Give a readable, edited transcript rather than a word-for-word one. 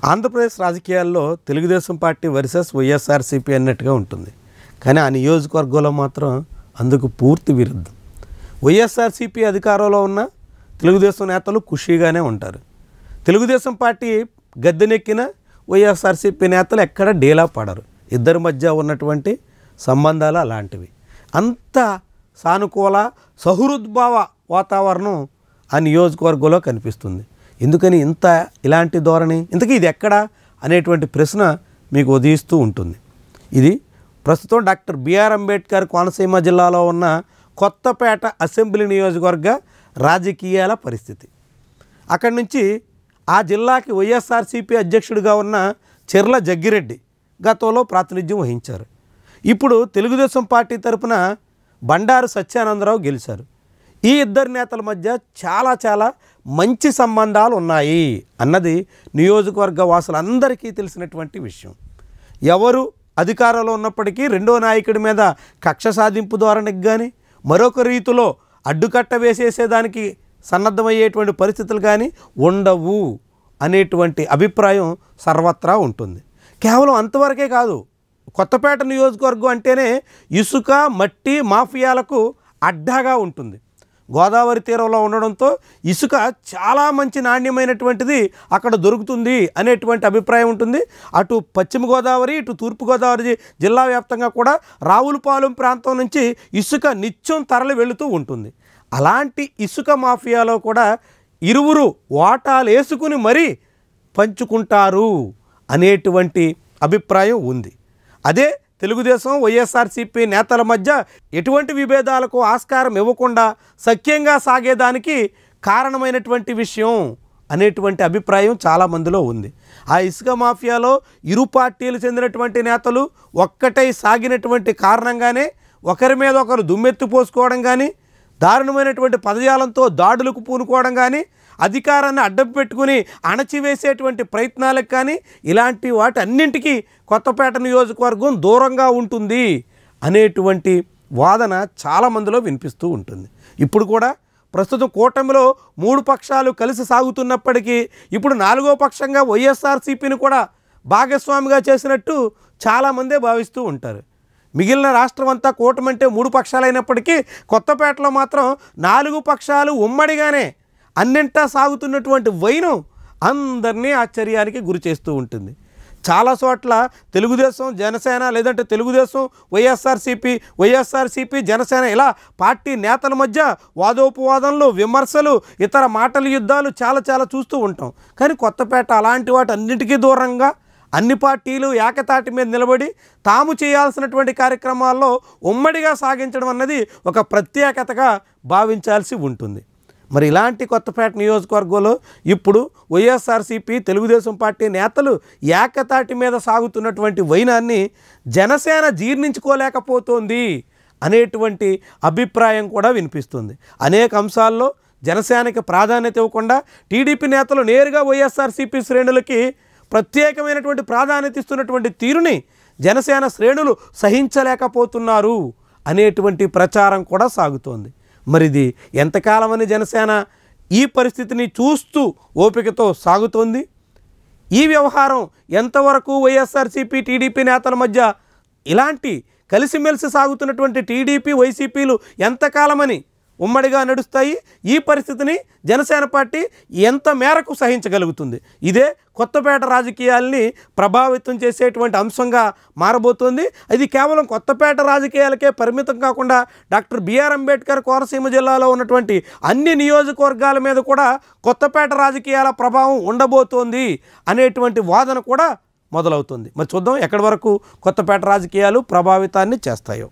ఆంధ్రప్రదేశ్ రాజకీయాల్లో Telugu Desam party versus YSRCP అన్నట్టుగా ఉంటుంది. కానీ ఆ నియోజకవర్గంలో మాత్రం అందుకు పూర్తి విరుద్ధం. వైఎస్ఆర్సీపీ అధికారంలో ఉన్న తెలుగుదేశం నేతలు ఖుషీగానే ఉంటారు. తెలుగుదేశం పార్టీ గద్దెనెక్కిన వైఎస్ఆర్సీపీ నేతలు ఎక్కడ డీలా పడరు. ఇద్దరి మధ్య ఉన్నటువంటి సంబంధాలు అలాంటివి. అంత సానుకూల సహృద్భావ వాతావరణం ఆ నియోజకవర్గంలో కనిపిస్తుంది. ఎందుకని ఇలాంటి ధోరణి, ఇంతకీ ఇది ఎక్కడ అనేటువంటి ప్రశ్న మీకు ఉదయిస్తూ ఉంటుంది. ఇది ప్రస్తుతం డాక్టర్ బిఆర్ అంబేద్కర్ కోనసీమ జిల్లాలో ఉన్న కొత్తపేట అసెంబ్లీ నియోజకవర్గ రాజకీయాల పరిస్థితి. అక్కడి నుంచి ఆ జిల్లాకి వైఎస్ఆర్సీపీ అధ్యక్షుడిగా ఉన్న చెర్ల జగ్గిరెడ్డి గతంలో ప్రాతినిధ్యం వహించారు. ఇప్పుడు తెలుగుదేశం పార్టీ తరపున బండారు సత్యానందరావు గెలిచారు. ఈ ఇద్దరు నేతల మధ్య చాలా మంచి సంబంధాలు ఉన్నాయి అన్నది నియోజకవర్గ వాసులందరికీ తెలిసినటువంటి విషయం. ఎవరు అధికారంలో ఉన్నప్పటికీ రెండో నాయకుడి మీద కక్ష సాధింపు ధోరణికి కానీ మరొక రీతిలో అడ్డుకట్ట వేసేసేదానికి సన్నద్ధమయ్యేటువంటి పరిస్థితులు కానీ ఉండవు అనేటువంటి అభిప్రాయం సర్వత్రా ఉంటుంది. కేవలం అంతవరకే కాదు, కొత్తపేట నియోజకవర్గం అంటేనే ఇసుక మట్టి మాఫియాలకు అడ్డాగా ఉంటుంది. గోదావరి తీరంలో ఉండడంతో ఇసుక చాలా మంచి నాణ్యమైనటువంటిది అక్కడ దొరుకుతుంది అనేటువంటి అభిప్రాయం ఉంటుంది. అటు పశ్చిమ గోదావరి ఇటు తూర్పుగోదావరి జిల్లా వ్యాప్తంగా కూడా రావులపాలెం ప్రాంతం నుంచి ఇసుక నిత్యం తరలి వెళుతూ ఉంటుంది. అలాంటి ఇసుక మాఫియాలో కూడా ఇరువురు వాటాలు వేసుకుని మరీ పంచుకుంటారు అనేటువంటి అభిప్రాయం ఉంది. అదే తెలుగుదేశం వైఎస్ఆర్సీపీ నేతల మధ్య ఎటువంటి విభేదాలకు ఆస్కారం ఇవ్వకుండా సఖ్యంగా సాగేదానికి కారణమైనటువంటి విషయం అనేటువంటి అభిప్రాయం చాలామందిలో ఉంది. ఆ ఇసుక మాఫియాలో ఇరు పార్టీలు చెందినటువంటి నేతలు ఒక్కటై సాగినటువంటి కారణంగానే ఒకరి మీద ఒకరు దుమ్మెత్తి పోసుకోవడం కానీ, దారుణమైనటువంటి పదజాలంతో దాడులకు పూనుకోవడం కానీ, అధికారాన్ని అడ్డం పెట్టుకుని అణచివేసేటువంటి ప్రయత్నాలకు కానీ, ఇలాంటి వాటి అన్నింటికీ కొత్తపేట నియోజకవర్గం దూరంగా ఉంటుంది అనేటువంటి వాదన చాలామందిలో వినిపిస్తూ ఉంటుంది. ఇప్పుడు కూడా ప్రస్తుతం కూటమిలో 3 పక్షాలు కలిసి సాగుతున్నప్పటికీ ఇప్పుడు 4వ పక్షంగా వైఎస్ఆర్సీపీని కూడా భాగస్వామిగా చేసినట్టు చాలామందే భావిస్తూ ఉంటారు. మిగిలిన రాష్ట్రం అంతా కూటమి అంటే 3 పక్షాలైనప్పటికీ కొత్తపేటలో మాత్రం 4 పక్షాలు ఉమ్మడిగానే అన్నింటా సాగుతున్నటువంటి వైనం అందరినీ ఆశ్చర్యానికి గురి చేస్తూ ఉంటుంది. చాలా చోట్ల తెలుగుదేశం జనసేన, లేదంటే తెలుగుదేశం వైఎస్ఆర్సీపీ జనసేన, ఇలా పార్టీ నేతల మధ్య వాదోపవాదనలు, విమర్శలు, ఇతర మాటల యుద్ధాలు చాలా చూస్తూ ఉంటాం. కానీ కొత్తపేట అలాంటి వాటి అన్నింటికీ దూరంగా అన్ని పార్టీలు ఏకతాటి మీద నిలబడి తాము చేయాల్సినటువంటి కార్యక్రమాల్లో ఉమ్మడిగా సాగించడం అన్నది ఒక ప్రత్యేకతగా భావించాల్సి ఉంటుంది. మరి ఇలాంటి కొత్తపేట నియోజకవర్గంలో ఇప్పుడు వైఎస్ఆర్సీపీ తెలుగుదేశం పార్టీ నేతలు ఏకతాటి మీద సాగుతున్నటువంటి వైనాన్ని జనసేన జీర్ణించుకోలేకపోతోంది అనేటువంటి అభిప్రాయం కూడా వినిపిస్తుంది. అనేక అంశాల్లో జనసేనకి ప్రాధాన్యత ఇవ్వకుండా టీడీపీ నేతలు నేరుగా వైఎస్ఆర్సీపీ శ్రేణులకి ప్రత్యేకమైనటువంటి ప్రాధాన్యత ఇస్తున్నటువంటి తీరుని జనసేన శ్రేణులు సహించలేకపోతున్నారు అనేటువంటి ప్రచారం కూడా సాగుతోంది. మరి ఇది ఎంతకాలమని జనసేన ఈ పరిస్థితిని చూస్తూ ఓపికతో సాగుతోంది? ఈ వ్యవహారం ఎంతవరకు వైఎస్ఆర్సీపీ టీడీపీ నేతల మధ్య ఇలాంటి కలిసిమెలిసి సాగుతున్నటువంటి టీడీపీ వైసీపీలు ఎంతకాలమని ఉమ్మడిగా నడుస్తాయి? ఈ పరిస్థితిని జనసేన పార్టీ ఎంత మేరకు సహించగలుగుతుంది? ఇదే కొత్తపేట రాజకీయాల్ని ప్రభావితం చేసేటువంటి అంశంగా మారబోతోంది. ఇది కేవలం కొత్తపేట రాజకీయాలకే పరిమితం కాకుండా డాక్టర్ బిఆర్ అంబేద్కర్ కోనసీమ జిల్లాలో ఉన్నటువంటి అన్ని నియోజకవర్గాల మీద కూడా కొత్తపేట రాజకీయాల ప్రభావం ఉండబోతోంది అనేటువంటి వాదన కూడా మొదలవుతుంది. మరి చూద్దాం ఎక్కడి వరకు కొత్తపేట రాజకీయాలు ప్రభావితాన్ని చేస్తాయో.